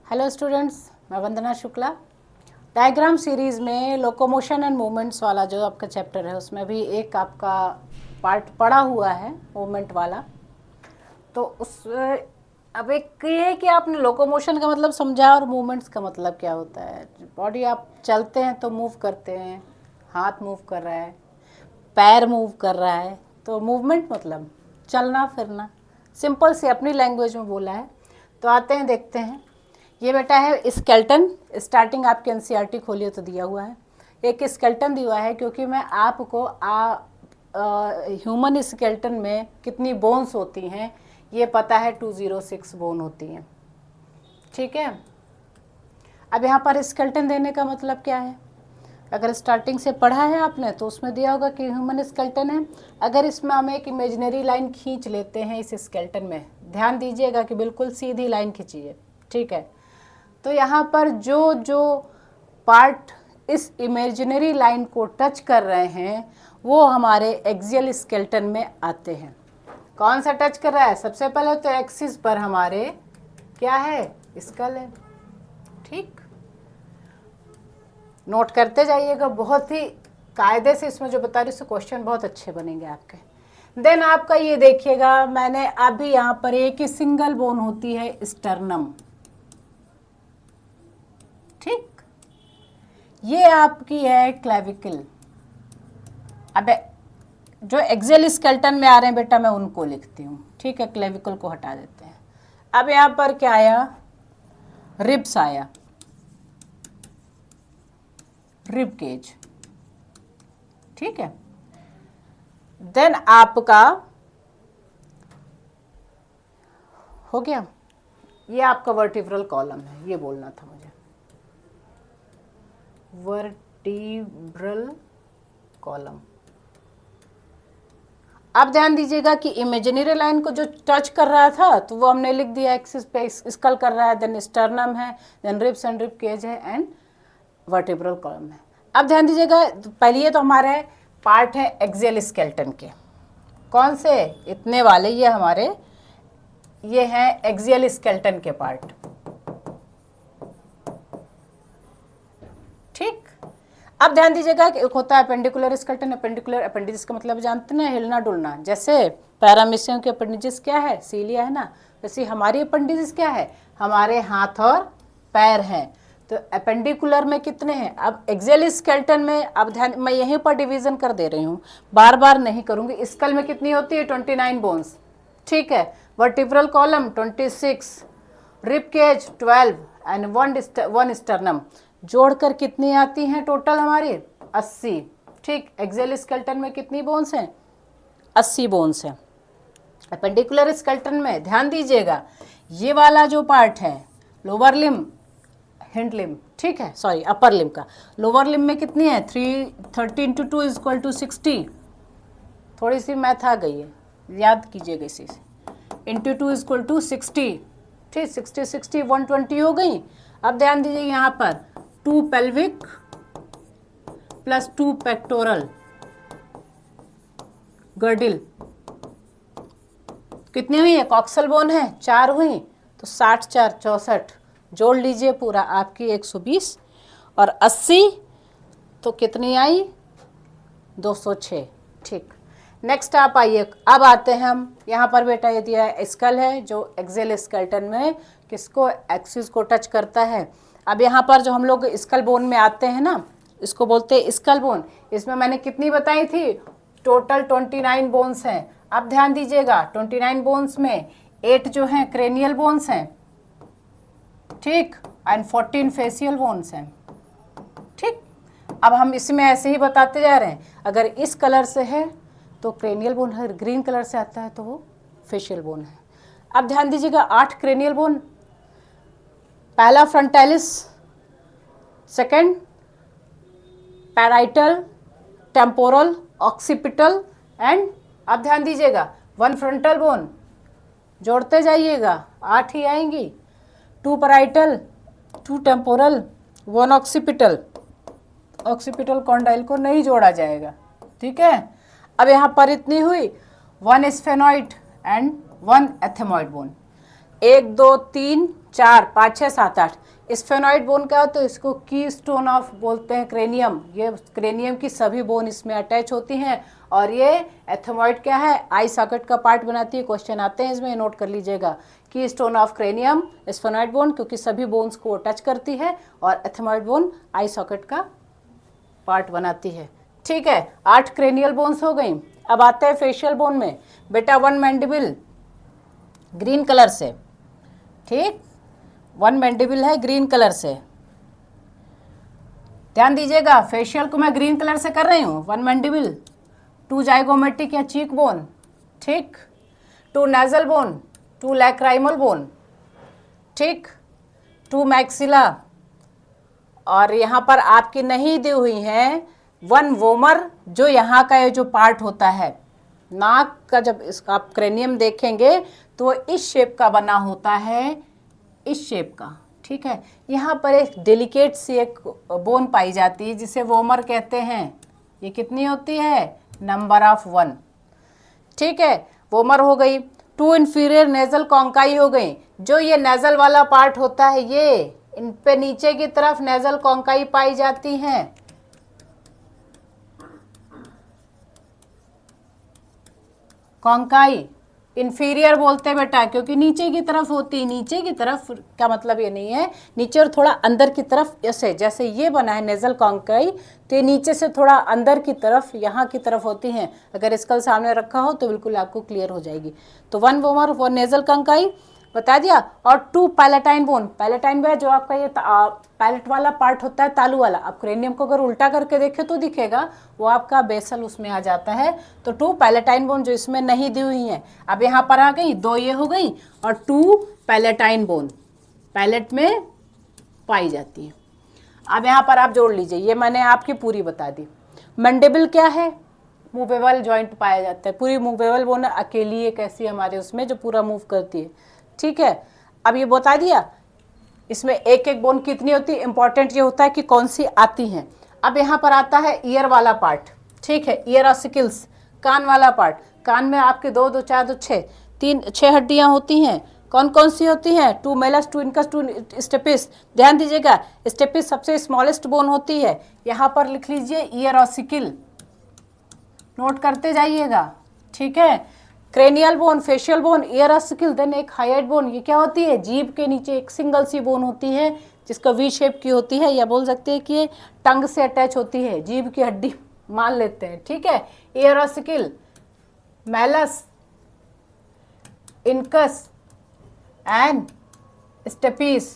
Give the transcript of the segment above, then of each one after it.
Hello students, मैं वंदना Shukla. Diagram series में locomotion and movements वाला जो आपका चैप्टर है उसमें भी एक आपका पार्ट पड़ा हुआ है मूवमेंट वाला। तो उस अब एक ये है कि आपने लोकोमोशन का मतलब समझा और मूवमेंट्स का मतलब क्या होता है। बॉडी आप चलते हैं तो मूव करते हैं, हाथ मूव कर रहा है, पैर मूव कर रहा है, तो मूवमेंट मतलब चलना फिरना। सिंपल से अपनी लैंग्वेज में बोला है। तो आते हैं देखते हैं। ये बेटा है स्केल्टन। स्टार्टिंग आपके एनसीईआरटी खोलिए तो दिया हुआ है, एक स्केल्टन दिया हुआ है क्योंकि मैं आपको ह्यूमन स्केल्टन में कितनी बोन्स होती हैं ये पता है। 206 बोन होती हैं, ठीक है। अब यहाँ पर स्केल्टन देने का मतलब क्या है? अगर स्टार्टिंग से पढ़ा है आपने तो उसमें दिया होगा कि ह्यूमन स्केल्टन है। अगर इसमें हम एक इमेजिनरी लाइन खींच लेते हैं इस स्केल्टन में, ध्यान दीजिएगा कि बिल्कुल सीधी लाइन खींचिए, ठीक है। तो यहाँ पर जो जो पार्ट इस इमेजिनरी लाइन को टच कर रहे हैं वो हमारे एक्सियल स्केल्टन में आते हैं। कौन सा टच कर रहा है? सबसे पहले तो एक्सिस पर हमारे क्या है? स्कल है, ठीक। नोट करते जाइएगा, बहुत ही कायदे से इसमें जो बता रही हूँ क्वेश्चन बहुत अच्छे बनेंगे आपके। देन आपका ये देखिएगा, मैंने अभी यहाँ पर एक ही सिंगल बोन होती है स्टर्नम, ठीक। ये आपकी है क्लेविकल। अब जो एक्सियल स्केल्टन में आ रहे हैं बेटा मैं उनको लिखती हूँ, ठीक है। क्लेविकल को हटा देते हैं। अब यहाँ पर क्या आया? रिब्स आया, रिब केज, ठीक है। देन आपका हो गया, ये आपका वर्टिब्रल कॉलम है, ये बोलना था मुझे, वर्टिब्रल कॉलम। अब ध्यान दीजिएगा कि इमेजिनरी लाइन को जो टच कर रहा था तो वो हमने लिख दिया एक्सिस पे, स्कल कर रहा है, देन स्टर्नम है, then ribs and rib cage है, एंड वर्टिब्रल कॉलम है। अब ध्यान दीजिएगा, पहले तो हमारे पार्ट है एक्सियल स्केल्टन के। कौन से? इतने वाले, ये हमारे ये हैं एक्सियल स्केल्टन के पार्ट, ठीक। अब ध्यान दीजिएगा कि एक होता है अपेंडिकुलर स्केल्टन। अपेंडिकुलर अपेंडिजिस का मतलब जानते हैं ना, हिलना डुलना। जैसे पैरामीशियम के अपेंडिजिस क्या है? सीलिया है ना। वैसे हमारी अपेंडिजिस क्या है? हमारे हाथ और पैर हैं। तो अपेंडिकुलर में कितने हैं? अब एक्सियल स्केल्टन में, अब ध्यान, मैं यहीं पर डिवीजन कर दे रही हूँ, बार बार नहीं करूँगी। स्कल में कितनी होती है? 29 बोन्स, ठीक है। Vertebral column 26, rib cage 12 and one sternum, जोड़कर कितनी आती हैं टोटल हमारी? 80, ठीक। एक्सियल स्केल्टन में कितनी बोन्स हैं? 80 बोन्स हैं। अपेंडिकुलर स्केल्टन में ध्यान दीजिएगा, ये वाला जो पार्ट है लोअर लिम, हिंड लिम, ठीक है, सॉरी अपर लिम का। लोअर लिम में कितनी है? 30 इंटू 2 इक्वल टू 60। थोड़ी सी मैथ आ गई है, याद कीजिएगा इसी से। इंटू 2 इक्वल टू 60, ठीक। 60 60 120 हो गई। अब ध्यान दीजिए यहाँ पर 2 पेल्विक प्लस 2 पेक्टोरल गर्डिल, कितनी हुई? कॉक्सल बोन है 4 हुई, तो 60 4 64, जोड़ लीजिए पूरा आपकी 120, और 80 तो कितनी आई? 206, ठीक। नेक्स्ट आप आइए, अब आते हैं हम यहाँ पर बेटा ये दिया है स्कल है जो एक्सियल स्केल्टन में किसको? एक्सिस को टच करता है। अब यहाँ पर जो हम लोग स्कल बोन में आते हैं ना, इसको बोलते हैं स्कल बोन। इसमें मैंने कितनी बताई थी? टोटल 29 बोन्स हैं। अब ध्यान दीजिएगा, 29 बोन्स में 8 जो हैं क्रेनियल बोन्स हैं, ठीक, एंड 14 फेशियल बोन्स हैं, ठीक। अब हम इसमें ऐसे ही बताते जा रहे हैं। अगर इस कलर से है तो क्रेनियल बोन है, ग्रीन कलर से आता है तो वो फेशियल बोन है। अब ध्यान दीजिएगा 8 क्रेनियल बोन, पहला frontalis, second parietal, temporal, occipital, and अब ध्यान दीजिएगा 1 फ्रंटल बोन, जोड़ते जाइएगा 8 ही आएंगी। 2 parietal, 2 temporal, 1 occipital. Occipital condyle को नहीं जोड़ा जाएगा, ठीक है। अब यहाँ पर इतनी हुई, 1 sphenoid and 1 ethmoid bone. 1 2 3 4 5 6 7 8। Sphenoid bone क्या होता है, इसको की स्टोन ऑफ बोलते हैं, क्रेनियम। ये क्रेनियम की सभी बोन इसमें अटैच होती हैं। और ये एथेमॉइड क्या है, आई सॉकेट का पार्ट बनाती है। क्वेश्चन आते हैं इसमें, नोट कर लीजिएगा। की stone of cranium, sphenoid bone, क्योंकि सभी बोन्स को टच करती है, और एथेमॉइड बोन आई सॉकेट का पार्ट बनाती है। ठीक है, 8 क्रेनियल बोन्स हो गई। अब आते हैं फेशियल बोन में। बेटा 1 मैंडिबल ग्रीन कलर से, ठीक, 1 मैंडिबल है ग्रीन कलर से। ध्यान दीजिएगा, फेशियल को मैं ग्रीन कलर से कर रही हूँ। 1 मैंडिबल, 2 जाइगोमेट्रिक या चीक बोन, ठीक, 2 नेजल बोन, 2 लैक्राइमल बोन, ठीक, 2 मैक्सिला, और यहाँ पर आपकी नहीं दी हुई हैं 1 वोमर, जो यहाँ का ये जो पार्ट होता है नाक का, जब इसका आप क्रेनियम देखेंगे तो इस शेप का बना होता है, इस शेप का, ठीक है। यहाँ पर एक डेलिकेट सी एक बोन पाई जाती है जिसे वोमर कहते हैं। ये कितनी होती है, नंबर ऑफ 1, ठीक है, वोमर हो गई। 2 इंफीरियर नेजल कॉन्काई हो गई। जो ये नेजल वाला पार्ट होता है, ये इन पे नीचे की तरफ नेजल कॉन्काई पाई जाती हैं। कॉन्काई इंफीरियर बोलते हैं बेटा, क्योंकि नीचे की तरफ होती है। नीचे की तरफ का मतलब ये नहीं है नीचे और थोड़ा अंदर की तरफ, ऐसे जैसे ये बना है नेजल कॉन्काई, तो ये नीचे से थोड़ा अंदर की तरफ, यहाँ की तरफ होती हैं। अगर स्कल सामने रखा हो तो बिल्कुल आपको क्लियर हो जाएगी। तो 1 वोमर, 1 नेजल कॉन्काई बता दिया, और 2 पैलेटाइन बोन। पैलेटाइन बोन जो आपका ये पैलेट वाला पार्ट होता है, तालू वाला। आप क्रेनियम को अगर उल्टा करके देखें तो दिखेगा, वो आपका बेसल उसमें आ जाता है। तो 2 पैलेटाइन बोन जो इसमें नहीं दी हुई हैं, अब यहाँ पर आ गई, 2 ये हो गई, और 2 पैलेटाइन बोन पैलेट में पाई जाती है। अब यहाँ पर आप जोड़ लीजिए, ये मैंने आपकी पूरी बता दी। मैंडिबल क्या है, मूवेबल जॉइंट पाया जाता है। पूरी मूवेबल बोन अकेली एक ऐसी हमारे उसमें जो पूरा मूव करती है, ठीक है। अब ये बता दिया, इसमें एक एक बोन कितनी होती है, इंपॉर्टेंट ये होता है कि कौन सी आती हैं। अब यहाँ पर आता है ईयर वाला पार्ट, ठीक है, ईयर ऑसिकल्स, कान वाला पार्ट। कान में आपके 2 2 4 2 6 6 हड्डियाँ होती हैं। कौन कौन सी होती हैं, 2 मेलस, 2 इनकस, 2 स्टेपिस। ध्यान दीजिएगा, स्टेपिस सबसे स्मॉलेस्ट बोन होती है। यहाँ पर लिख लीजिए ईयर ऑसिकल, नोट करते जाइएगा, ठीक है। Cranial bone, facial bone, ear ossicle, then एक हाइड बोन। ये क्या होती है, जीभ के नीचे एक सिंगल सी बोन होती है जिसका वी शेप की होती है, या बोल सकते हैं कि ये टंग से अटैच होती है, जीभ की हड्डी मान लेते हैं, ठीक है। Ear ossicle, malleus, incus and stapes.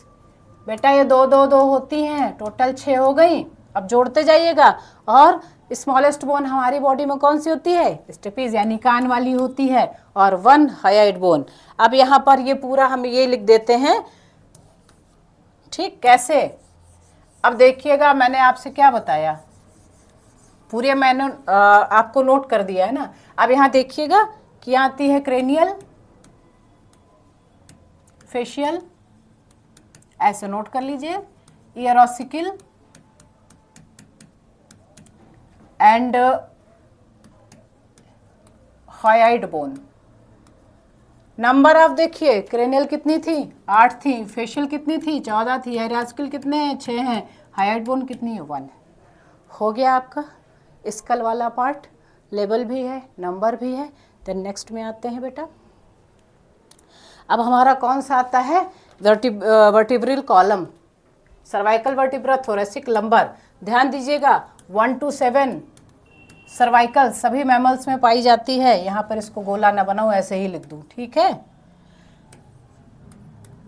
बेटा ये 2 2 2 होती हैं, टोटल 6 हो गई। अब जोड़ते जाइएगा। और स्मॉलेस्ट बोन हमारी बॉडी में कौन सी होती है, स्टेपिस यानी कान वाली होती है, और 1 हाइड बोन। अब यहाँ पर ये पूरा हम ये लिख देते हैं, ठीक, कैसे। अब देखिएगा, मैंने आपसे क्या बताया, पूरे मैंने आपको नोट कर दिया है ना। अब यहाँ देखिएगा कि आती है क्रेनियल, फेशियल, ऐसे नोट कर लीजिए, year ossicle and hide bone. Number of देखिए, क्रेनियल कितनी थी, 8 थी, फेशियल कितनी थी, 14 थी, ईयर ऑसिकल कितने हैं, 6 हैं, हाइड बोन कितनी है, 1 है। हो गया आपका स्कल वाला पार्ट, लेवल भी है, नंबर भी है। देन नेक्स्ट में आते हैं बेटा। अब हमारा कौन सा आता है, vertebral column, cervical vertebra, thoracic, lumbar. ध्यान दीजिएगा, 1 to 7 सर्वाइकल सभी मैमल्स में पाई जाती है। यहाँ पर इसको गोला ना बनाओ, ऐसे ही लिख दूँ, ठीक है।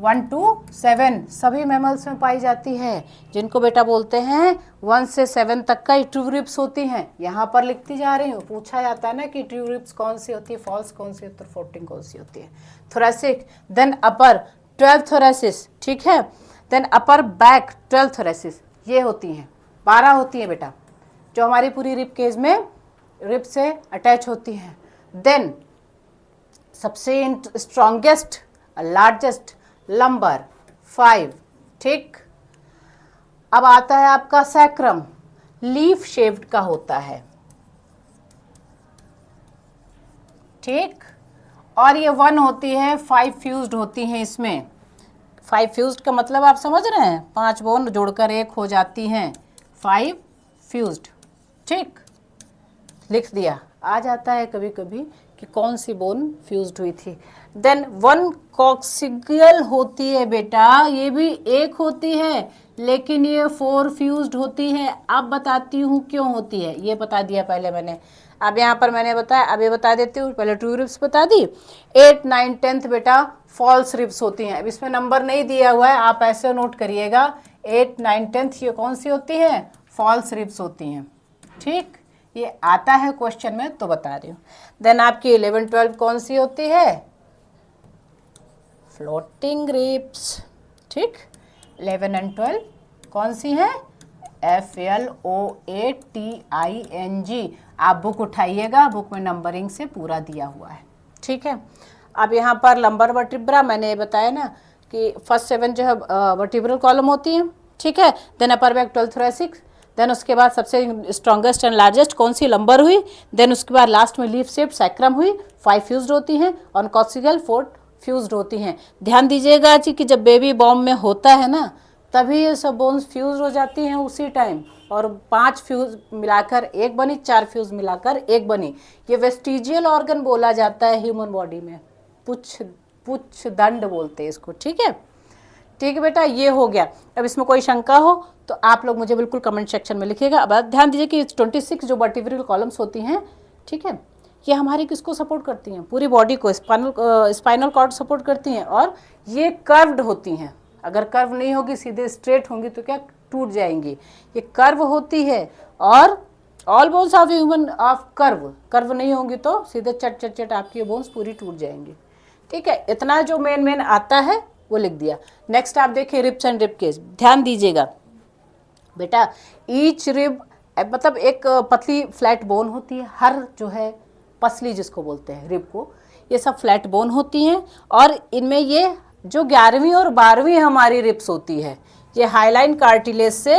1 to 7 सभी मैमल्स में पाई जाती है, जिनको बेटा बोलते हैं 1 से 7 तक का ट्रू रिब्स होती हैं। यहाँ पर लिखती जा रही हूँ, पूछा जाता है ना कि ट्रू रिब्स कौन सी होती है, फॉल्स कौन सी होती है, 14 कौन सी होती है। थोरेसिक, देन अपर 12 थोरेसिस, ठीक है। देन अपर बैक 12 थोरेसिस, ये होती हैं, 12 होती हैं बेटा, जो हमारी पूरी रिब केज में रिब से अटैच होती हैं। देन सबसे स्ट्रॉन्गेस्ट लार्जेस्ट लंबर 5, ठीक। अब आता है आपका सैक्रम, लीफ शेप्ड का होता है, ठीक। और ये 1 होती है, 5 फ्यूज्ड होती हैं इसमें, 5 फ्यूज्ड का मतलब आप समझ रहे हैं, 5 बोन जोड़कर एक हो जाती हैं, 5 फ्यूज्ड। ठीक, लिख दिया। आ जाता है कभी कभी कि कौन सी बोन फ्यूज्ड हुई थी। देन 1 कॉक्सियल होती है बेटा, ये भी एक होती है, लेकिन ये 4 फ्यूज्ड होती है। अब बताती हूँ क्यों होती है, ये बता दिया पहले मैंने। अब यहाँ पर मैंने बताया, अब ये बता देती हूँ। पहले ट्रू रिब्स बता दी। 8, 9, 10 बेटा फॉल्स रिब्स होती हैं। अब इसमें नंबर नहीं दिया हुआ है, आप ऐसे नोट करिएगा। 8, 9, 10 ये कौन सी होती हैं? फॉल्स रिब्स होती हैं। ठीक, ये आता है क्वेश्चन में तो बता रही हूँ। देन आपकी 11, 12 कौन सी होती है? Floating ribs. ठीक, 11 एंड 12 कौन सी हैं? FLOATING। आप बुक उठाइएगा, बुक में नंबरिंग से पूरा दिया हुआ है। ठीक है, अब यहाँ पर लंबर वर्टिब्रा मैंने ये बताया ना कि फर्स्ट 7 जो है वर्टिब्रल कॉलम होती हैं। ठीक है, then upper back 12 thoracic, then उसके बाद सबसे स्ट्रॉन्गेस्ट एंड लार्जेस्ट कौन सी? लंबर हुई। देन उसके बाद लास्ट में लीफ शेप सैक्रम हुई, 5 फ्यूज्ड होती हैं, और कॉक्सियल 4 फ्यूज्ड होती हैं। ध्यान दीजिएगा जी कि जब बेबी बॉम्ब में होता है ना, तभी ये सब बोन्स फ्यूज हो जाती हैं उसी टाइम, और 5 फ्यूज मिलाकर एक बनी, 4 फ्यूज मिलाकर एक बनी। ये वेस्टिजियल ऑर्गन बोला जाता है ह्यूमन बॉडी में, पुच्छ दंड बोलते हैं इसको। ठीक है, ठीक है बेटा, ये हो गया। अब इसमें कोई शंका हो तो आप लोग मुझे बिल्कुल कमेंट सेक्शन में लिखिएगा। अब ध्यान दीजिए कि 26 जो वर्टिब्रल कॉलम्स होती हैं, ठीक है, ये हमारी किसको सपोर्ट करती हैं? पूरी बॉडी को, स्पाइनल कॉर्ड सपोर्ट करती हैं, और ये कर्व्ड होती हैं। अगर कर्व नहीं होगी, सीधे स्ट्रेट होंगी तो क्या टूट जाएंगी। ये कर्व होती है, और all bones of human of curve नहीं होंगी तो सीधे चट चट चट आपकी बोन्स पूरी टूट जाएंगी। ठीक है, इतना जो मेन आता है वो लिख दिया। नेक्स्ट आप देखिए रिब्स एंड रिब केज। ध्यान दीजिएगा बेटा, ईच रिब मतलब एक पतली फ्लैट बोन होती है, हर जो है पसली जिसको बोलते हैं रिब को, ये सब फ्लैट बोन होती हैं, और इनमें ये जो 11वीं और 12वीं हमारी रिब्स होती है, ये हाइलाइन कार्टिलेज से,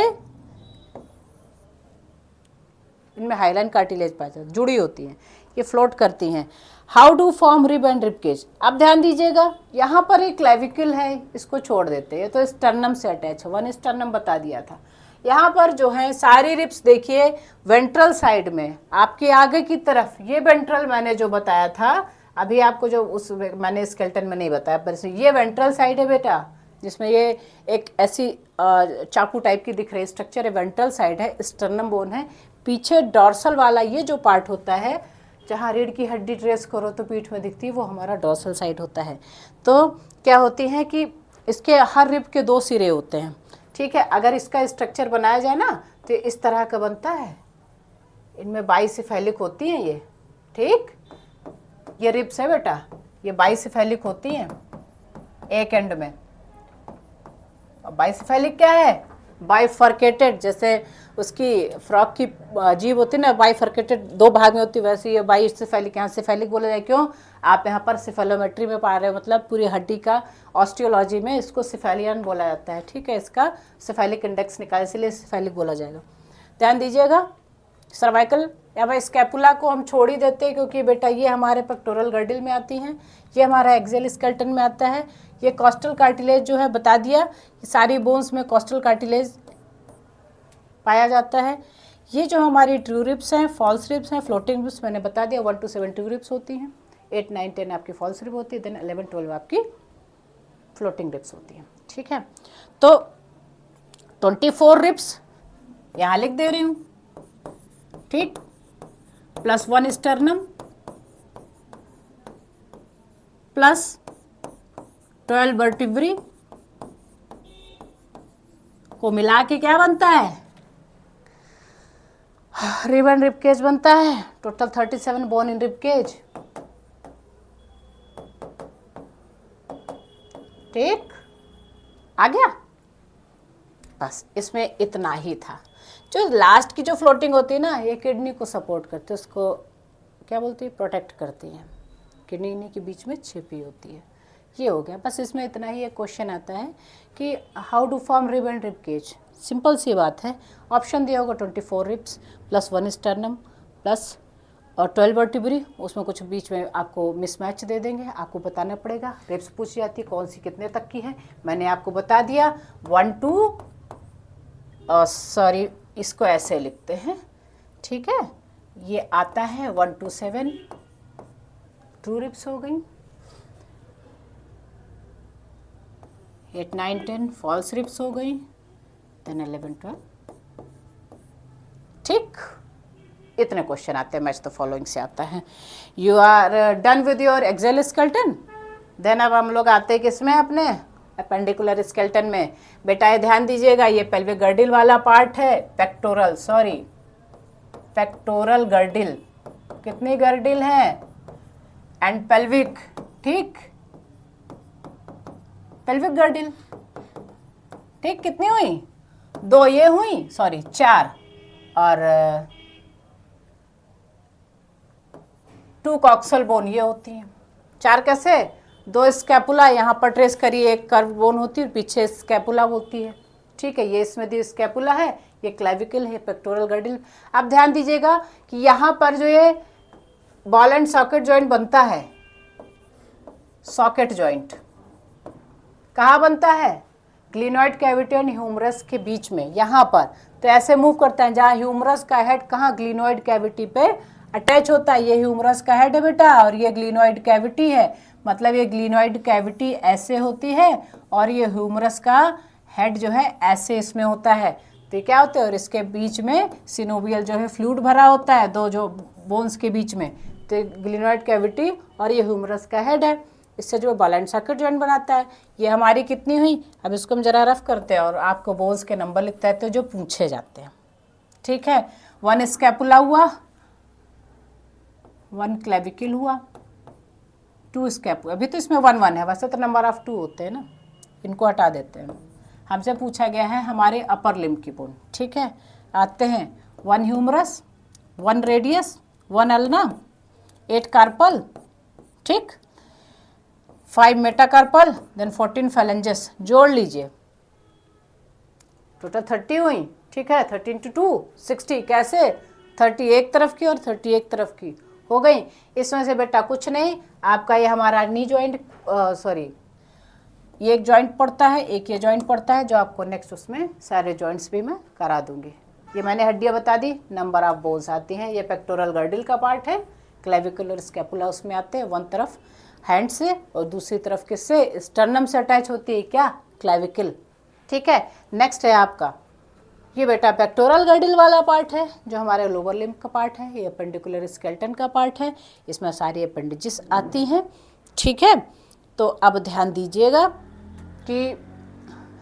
इनमें हाइलाइन कार्टिलेज पाया जाता है, जुड़ी होती हैं, ये फ्लोट करती हैं। How do form rib and rib cage? अब ध्यान दीजिएगा, यहाँ पर एक क्लेविकल है, इसको छोड़ देते हैं, तो स्टर्नम से अटैच है, 1 स्टर्नम बता दिया था। यहाँ पर जो है सारी रिब्स देखिए वेंट्रल साइड में, आपके आगे की तरफ, ये वेंट्रल मैंने जो बताया था अभी आपको, जो उस मैंने स्केलेटन में नहीं बताया, पर ये वेंट्रल साइड है बेटा, जिसमें ये एक ऐसी चाकू टाइप की दिख रही स्ट्रक्चर है, वेंट्रल साइड है, स्टर्नम बोन है। पीछे डॉर्सल वाला ये जो पार्ट होता है, जहाँ रीढ़ की हड्डी ट्रेस करो तो पीठ में दिखती है, वो हमारा डॉर्सल साइड होता है। तो क्या होती है कि इसके हर रिब के 2 सिरे होते हैं। ठीक है, अगर इसका स्ट्रक्चर बनाया जाए ना तो इस तरह का बनता है, इनमें बाइसेफेलिक होती हैं ये। ठीक, ये रिब्स है बेटा, ये बाइसेफेलिक होती हैं एक एंड में। बाइसेफेलिक क्या है? बाइफर्केटेड, जैसे उसकी फ्रॉक की जीभ होती है ना, बाइफर्केटेड 2 भाग में होती है, वैसे ये बाइसेफेलिक, यहाँ सेफेलिक बोला जाए। क्यों? आप यहाँ पर सिफेलोमेट्री में पा रहे हो, मतलब पूरी हड्डी का ऑस्टियोलॉजी में इसको सिफेलियन बोला जाता है। ठीक है, इसका सिफेलिक इंडेक्स निकाल, इसलिए सिफेलिक बोला जाएगा। ध्यान दीजिएगा, सर्वाइकल या भाई स्कैपुला को हम छोड़ ही देते हैं, क्योंकि बेटा ये हमारे पेक्टोरल गर्डल में आती हैं, ये हमारा एक्सेल स्केलेटन में आता है। ये कॉस्टल कार्टिलेज जो है बता दिया, सारी बोन्स में कॉस्टल कार्टिलेज पाया जाता है। ये जो हमारी ट्रू रिब्स हैं, फॉल्स रिब्स हैं, फ्लोटिंग रिब्स मैंने बता दिया, 1 to 7 ट्रू रिब्स होती हैं, 8, 9, 10 आपकी फॉल्स रिब होती है, देन 11, 12 आपकी फ्लोटिंग रिब्स होती हैं। ठीक है, तो 24 रिब्स यहाँ लिख दे रही हूँ। ठीक, प्लस 1 स्टर्नम प्लस 12 वर्टिब्री को मिला के क्या बनता है? रिब एंड रिब केज बनता है। टोटल 37 बोन इन रिब केज। ठीक, आ गया? बस इसमें इतना ही था। जो लास्ट की जो फ्लोटिंग होती है ना, ये किडनी को सपोर्ट करती है, उसको क्या बोलती है? प्रोटेक्ट करती है, किडनी के बीच में छिपी होती है। ये हो गया, बस इसमें इतना ही एक क्वेश्चन आता है कि how do form rib and rib cage. Simple सी बात है, ऑप्शन दिया होगा 24 रिब्स प्लस 1 स्टर्नम प्लस और 12 वर्टिब्री, उसमें कुछ बीच में आपको मिसमैच दे देंगे, आपको बताना पड़ेगा। रिब्स पूछी जाती है कौन सी कितने तक की है, मैंने आपको बता दिया 1 to सॉरी इसको ऐसे लिखते हैं, ठीक है। ये आता है 1 to 7 ट्रू रिब्स हो गई, 8 9 10 फॉल्स रिब्स हो गई, देन 11 12, ठीक। इतने क्वेश्चन आते हैं, मैच द फॉलोइंग से आता है। You are done with your axial skeleton. Then अब हम लोग आते हैं किसमें, अपने अपेंडिकुलर स्केल्टन में। बेटा ये ध्यान दीजिएगा, ये पेल्विक गर्डिल वाला पार्ट है, पेक्टोरल, सॉरी पेक्टोरल गर्डिल, कितनी गर्डिल है, एंड पेल्विक, ठीक, पेल्विक गर्डिल, ठीक। कितनी हुई, 2 ये हुई, सॉरी 4, और 2 कॉक्सल बोन ये होती हैं। 4 कैसे, 2 स्कैपुला, यहाँ पर ट्रेस करिए, एक कर्व बोन होती है, पीछे स्कैपुला होती है, ठीक है। ये इसमें दी स्कैपुला है, ये क्लेविकल है, पेक्टोरल गर्डिल। अब ध्यान दीजिएगा कि यहाँ पर जो ये बॉल एंड सॉकेट जॉइंट बनता है, सॉकेट जॉइंट कहाँ बनता है, ग्लिनॉइड कैविटी और ह्यूमरस के बीच में, यहाँ पर। तो ऐसे मूव करता है, जहाँ ह्यूमरस का हेड कहाँ, ग्लिनॉइड कैविटी पे अटैच होता है। ये ह्यूमरस का हेड है बेटा, और ये ग्लिनॉइड कैविटी है, मतलब ये ग्लिनॉइड कैविटी ऐसे होती है, और ये ह्यूमरस का हेड जो है ऐसे इसमें होता है। तो क्या होता है, और इसके बीच में सिनोवियल जो है फ्लूइड भरा होता है, 2 जो बोन्स के बीच में। तो ग्लिनॉइड कैविटी और ये ह्यूमरस का हेड है, इससे जो बॉल एंड सॉकेट जॉइंट बनाता है। ये हमारी कितनी हुई, अब इसको हम जरा रफ करते हैं और आपको बोन्स के नंबर लिखते हैं तो जो पूछे जाते हैं, ठीक है। 1 स्कैपुला हुआ, 1 क्लेविकल हुआ, 2 स्कैपुला, अभी तो इसमें 1 1 है, वैसे तो नंबर ऑफ 2 होते हैं ना, इनको हटा देते हैं। हमसे पूछा गया है हमारे अपर लिम्ब की बोन, ठीक है। आते हैं 1 ह्यूमरस, 1 रेडियस, 1 अल्ना, 8 कार्पल, ठीक, 5 मेटाकार्पल, देन 14 फैलेंजेस, जोड़ लीजिए, टोटल 30 हुई, ठीक है। 13 to 2 60, कैसे, 30 एक तरफ की और 30 एक तरफ की हो गई। इसमें से बेटा कुछ नहीं, आपका ये हमारा नी जॉइंट, सॉरी ये एक जॉइंट पड़ता है, एक ये जॉइंट पड़ता है, जो आपको नेक्स्ट उसमें सारे जॉइंट्स भी मैं करा दूंगी। ये मैंने हड्डियाँ बता दी, नंबर ऑफ बोन्स आती हैं। ये पेक्टोरल गर्डिल का पार्ट है, क्लेविकल और स्कैपुला उसमें आते हैं, 1 तरफ हैंड से और दूसरी तरफ किससे, स्टर्नम से अटैच होती है, क्या, क्लेविकल, ठीक है। नेक्स्ट है आपका ये बेटा पेक्टोरल गर्डिल वाला पार्ट है, जो हमारे लोअर लिम्ब का पार्ट है। ये अपेंडिकुलर स्केल्टन का पार्ट है, इसमें सारी अपेंडिजेस आती हैं, ठीक है। तो अब ध्यान दीजिएगा कि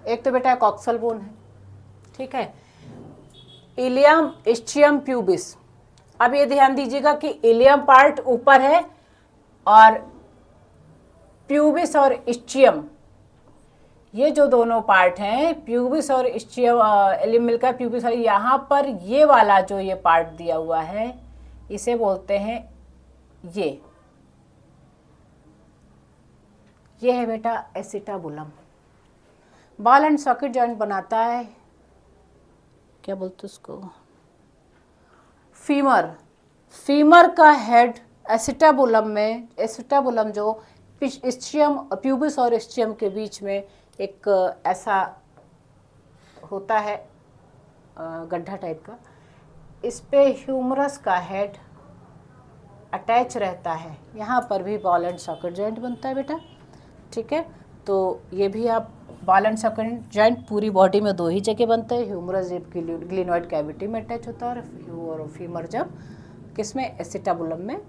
एक तो बेटा कॉक्सल बोन है, ठीक है, इलियम इस्चियम प्यूबिस। अब ये ध्यान दीजिएगा कि इलियम पार्ट ऊपर है और प्यूबिस और इस्चियम, ये जो दोनों पार्ट हैं, प्यूबिस और इस्चियम, इलियम मिलकर प्यूबिस, और यहाँ पर ये वाला जो ये पार्ट दिया हुआ है, इसे बोलते हैं ये है बेटा acetabulum. Ball and socket joint बनाता है, क्या बोलते उसको, फीमर। फीमर का हेड एसिटाबुलम में, एसिटाबुलम जो इस्चियम, प्यूबिस और इस्चियम के बीच में एक ऐसा होता है गड्ढा टाइप का, इस पे ह्यूमरस का हेड अटैच रहता है। यहाँ पर भी बॉल एंड सॉकेट जॉइंट बनता है बेटा, ठीक है। तो ये भी आप बॉल एंड सॉकेट जॉइंट पूरी बॉडी में 2 ही जगह बनता है, ह्यूमरस जब ग्लिनॉइड कैविटी में अटैच होता है और फीमर जब किसमें, एसिटाबुलम में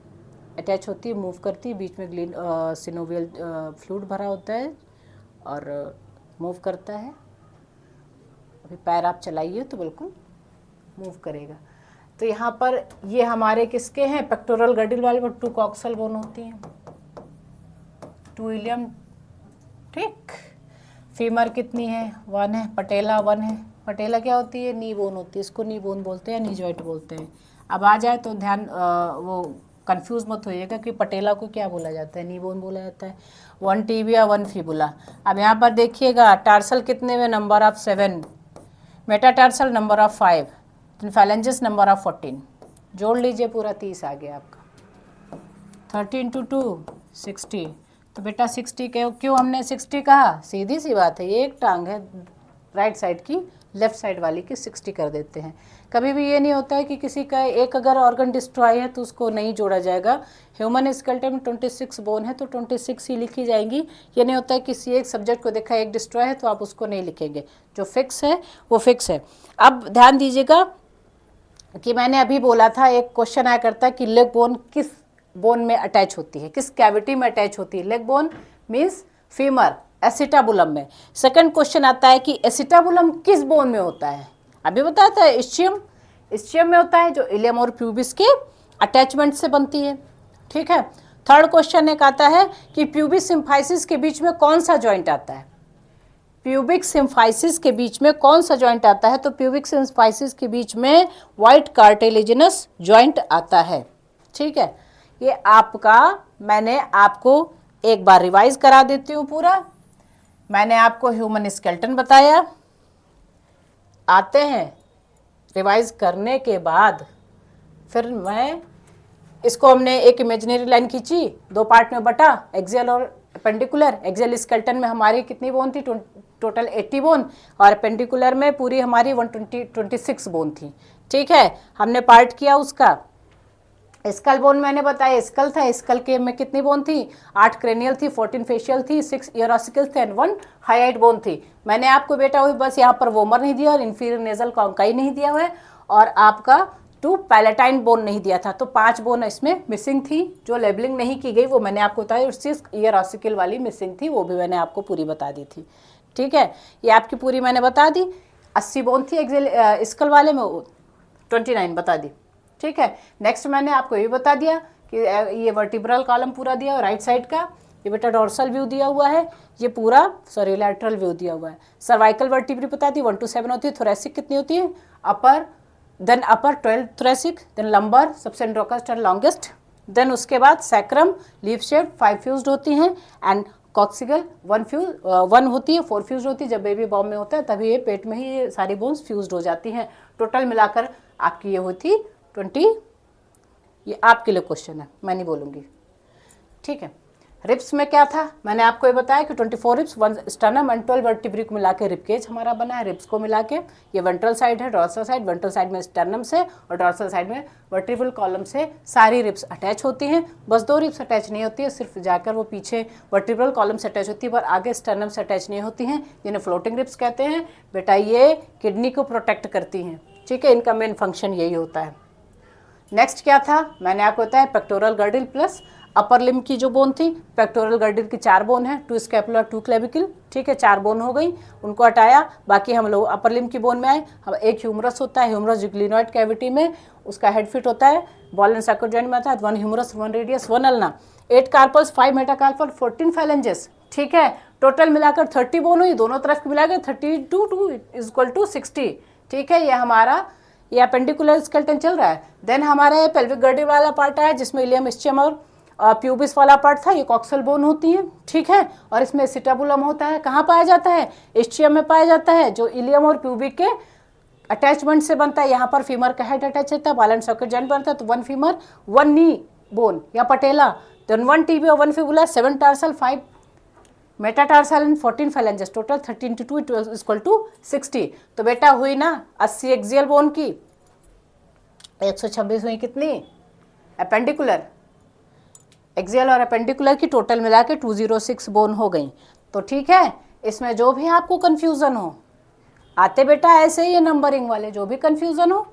अटैच होती है, मूव करती है, बीच में सिनोवियल फ्लूइड भरा होता है और मूव करता है। अभी पैर आप चलाइए तो बिल्कुल मूव करेगा। तो यहाँ पर ये हमारे किसके हैं, पेक्टोरल गर्डिल वाले पर 2 कॉक्सल बोन होती हैं, 2 इलियम, ठीक। फीमर कितनी है, 1 है। पटेला 1 है। पटेला क्या होती है, नी बोन होती है, इसको नी बोन बोलते हैं, नी जॉइंट बोलते हैं। अब आ जाए तो ध्यान वो कंफ्यूज मत होइएगा कि पटेला को क्या बोला जाता है, नी बोन बोला जाता है। 1 टिबिया 1 फिबुला। अब यहाँ पर देखिएगा टार्सल कितने में, number of 7, metatarsal number of 5, phalanges number of 14, जोड़ लीजिए, पूरा 30 आ गया आपका। 30 × 2 60। तो बेटा 60 के क्यों हमने 60 कहा, सीधी सी बात है, ये एक टांग है राइट साइड की, लेफ्ट साइड वाली की 60 कर देते हैं। कभी भी ये नहीं होता है कि किसी का एक अगर ऑर्गन डिस्ट्रॉय है तो उसको नहीं जोड़ा जाएगा। ह्यूमन स्केलेटन में 26 बोन है तो 26 ही लिखी जाएंगी। ये नहीं होता है किसी एक सब्जेक्ट को देखा एक डिस्ट्रॉय है तो आप उसको नहीं लिखेंगे, जो फिक्स है वो फिक्स है। अब ध्यान दीजिएगा कि मैंने अभी बोला था, एक क्वेश्चन आया करता है कि लेग बोन किस बोन में अटैच होती है, किस कैविटी में अटैच होती है। Leg bone means femur, acetabulum में। सेकंड क्वेश्चन आता है कि एसिटाबुलम किस बोन में होता है, अभी बताया था इस्चियम, इस्चियम में होता है जो इलियम और प्यूबिस के अटैचमेंट से बनती है। ठीक है। थर्ड क्वेश्चन एक आता है कि प्यूबिक सिम्फाइसिस के बीच में कौन सा जॉइंट आता है, प्यूबिक सिम्फाइसिस के बीच में कौन सा जॉइंट आता है, तो प्यूबिक सिम्फाइसिस के बीच में वाइट कार्टिलेजिनस जॉइंट आता है। ठीक है। ये आपका, मैंने आपको एक बार रिवाइज करा देती हूँ पूरा। मैंने आपको ह्यूमन स्केलेटन बताया, आते हैं रिवाइज करने के बाद फिर मैं इसको, हमने एक इमेजिनरी लाइन खींची, दो पार्ट में बटा, एक्सियल और अपेंडिकुलर। एक्सियल स्केलेटन में हमारी कितनी बोन थी, टोटल 80 बोन, और अपेंडिकुलर में पूरी हमारी 26 बोन थी। ठीक है। हमने पार्ट किया उसका। स्कल बोन मैंने बताया, स्कल था, स्कल के में कितनी बोन थी, 8 क्रेनियल थी, 14 फेशियल थी, 6 ईयरोसिकल थे एंड 1 हाइट बोन थी। मैंने आपको बेटा हुई बस यहाँ पर वोमर नहीं दिया और इंफीरियर नेजल कॉन्काई नहीं दिया हुआ है, और आपका 2 पैलेटाइन बोन नहीं दिया था। तो 5 बोन इसमें मिसिंग थी, जो लेबलिंग नहीं की गई वो मैंने आपको बताया, और 6 ईयरोसिकल वाली मिसिंग थी, वो भी मैंने आपको पूरी बता दी थी। ठीक है। ये आपकी पूरी मैंने बता दी। 80 बोन थी एक्सियल स्कल वाले में, 29 बता दी। ठीक है। नेक्स्ट मैंने आपको ये बता दिया कि ये वर्टिब्रल कॉलम पूरा दिया, राइट साइड का ये बेटा डोर्सल व्यू दिया हुआ है, ये पूरा सॉरी लैटरल व्यू दिया हुआ है। सर्वाइकल वर्टिब्री बता दी 1 to 7 होती है। थोरेसिक कितनी होती है, अपर, देन अपर 12 थोरेसिक, देन लंबर सबसे इंट्रोकस्ट एंड लॉन्गेस्ट, देन उसके बाद सैक्रम लीफ शेप 5 फ्यूज्ड होती हैं, एंड कॉक्सिगल 1 होती है, 4 फ्यूज्ड होती है। जब बेबी बॉम में होता है तभी ये पेट में ही ये सारी बोन्स फ्यूज्ड हो जाती हैं। टोटल मिलाकर आपकी ये होती 20। ये आपके लिए क्वेश्चन है, मैं नहीं बोलूँगी। ठीक है। रिप्स में क्या था, मैंने आपको ये बताया कि 24 रिप्स, 1 स्टर्नम एंड 12 वर्टिब्री को मिला के रिपकेज हमारा बना है। रिप्स को मिला के ये वेंट्रल साइड है, डॉर्सल साइड, वेंट्रल साइड में स्टर्नम से और डॉर्सल साइड में वर्टिब्रल कॉलम से सारी रिप्स अटैच होती हैं। बस 2 रिप्स अटैच नहीं होती है, सिर्फ जाकर वो पीछे वर्टिब्रल कॉलम से अटैच होती है, पर आगे स्टर्नम से अटैच नहीं होती हैं, जिन्हें फ्लोटिंग रिप्स कहते हैं। बेटा ये किडनी को प्रोटेक्ट करती हैं। ठीक है। इनका मेन फंक्शन यही होता है। नेक्स्ट क्या था, मैंने आपको बताया पेक्टोरल गर्डिल प्लस अपर लिम की जो बोन थी। पेक्टोरल गर्डिल की 4 बोन है, 2 स्कैपुलर 2 क्लेविकल। ठीक है। 4 बोन हो गई, उनको हटाया, बाकी हम लोग अपर लिम की बोन में आए। हम एक ह्यूमरस होता है, ह्यूमरस ग्लिनोइड कैविटी में उसका हेड फिट होता है, बॉल एंड सैकर जॉइंट में आता है। 1 humerus 1 radius 1 ulna, 8 carpals 5 metacarpal 14 phalanges. ठीक है। टोटल मिलाकर 30 बोन हुई, दोनों तरफ मिलाकर 32 = 60। ठीक है। ये हमारा ये अपेंडिकुलर स्केलेटन चल रहा है। देन हमारा पेल्विक गर्डिल वाला पार्ट है जिसमें इलियम, इस्चियम और प्यूबिस वाला पार्ट था, ये कॉक्सल बोन होती है। ठीक है। और इसमें एसिटाबुलम होता है, कहाँ पाया जाता है, इस्चियम में पाया जाता है, जो इलियम और प्यूबिक के अटैचमेंट से बनता है। यहाँ पर फीमर का हेड अटैच होता है, बॉल एंड सॉकेट जॉइंट बनता है, तो 1 फीमर 1 नी बोन या पटेला, देन 1 टीबी और 1 fibula, 7 tarsal 5 metatarsal and 14 phalanges. Total 13 × 2 = 60। तो बेटा हुई ना 80 एक्सियल बोन की, 126 हुई कितनी अपेंडिकुलर, एक्सियल और अपेंडिकुलर की टोटल मिला के 206 बोन हो गई। तो ठीक है। इसमें जो भी आपको कन्फ्यूज़न हो, आते बेटा ऐसे ही है नंबरिंग वाले, जो भी कन्फ्यूज़न हो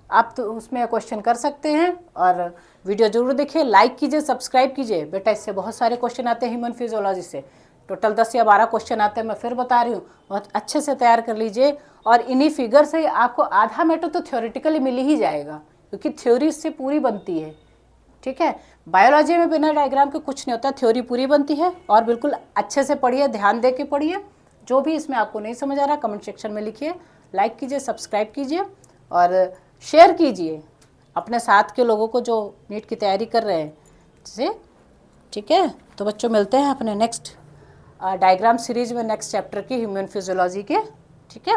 आप तो उसमें क्वेश्चन कर सकते हैं। और वीडियो जरूर देखिए, लाइक कीजिए, सब्सक्राइब कीजिए। बेटा इससे बहुत सारे क्वेश्चन आते हैं ह्यूमन फिजियोलॉजी से, टोटल 10 या 12 क्वेश्चन आते हैं, मैं फिर बता रही हूँ। बहुत अच्छे से तैयार कर लीजिए, और इन्हीं फिगर से आपको आधा मैटर तो थ्योरेटिकली मिल ही जाएगा, क्योंकि थ्योरी इससे पूरी बनती है। ठीक है। बायोलॉजी में बिना डायग्राम के कुछ नहीं होता, थ्योरी पूरी बनती है। और बिल्कुल अच्छे से पढ़िए, ध्यान दे के पढ़िए। जो भी इसमें आपको नहीं समझ आ रहा कमेंट सेक्शन में लिखिए, लाइक कीजिए, सब्सक्राइब कीजिए और शेयर कीजिए अपने साथ के लोगों को जो नीट की तैयारी कर रहे हैं जिसे। ठीक है। तो बच्चों मिलते हैं अपने नेक्स्ट डायग्राम सीरीज में, नेक्स्ट चैप्टर की ह्यूमन फिजियोलॉजी के। ठीक है।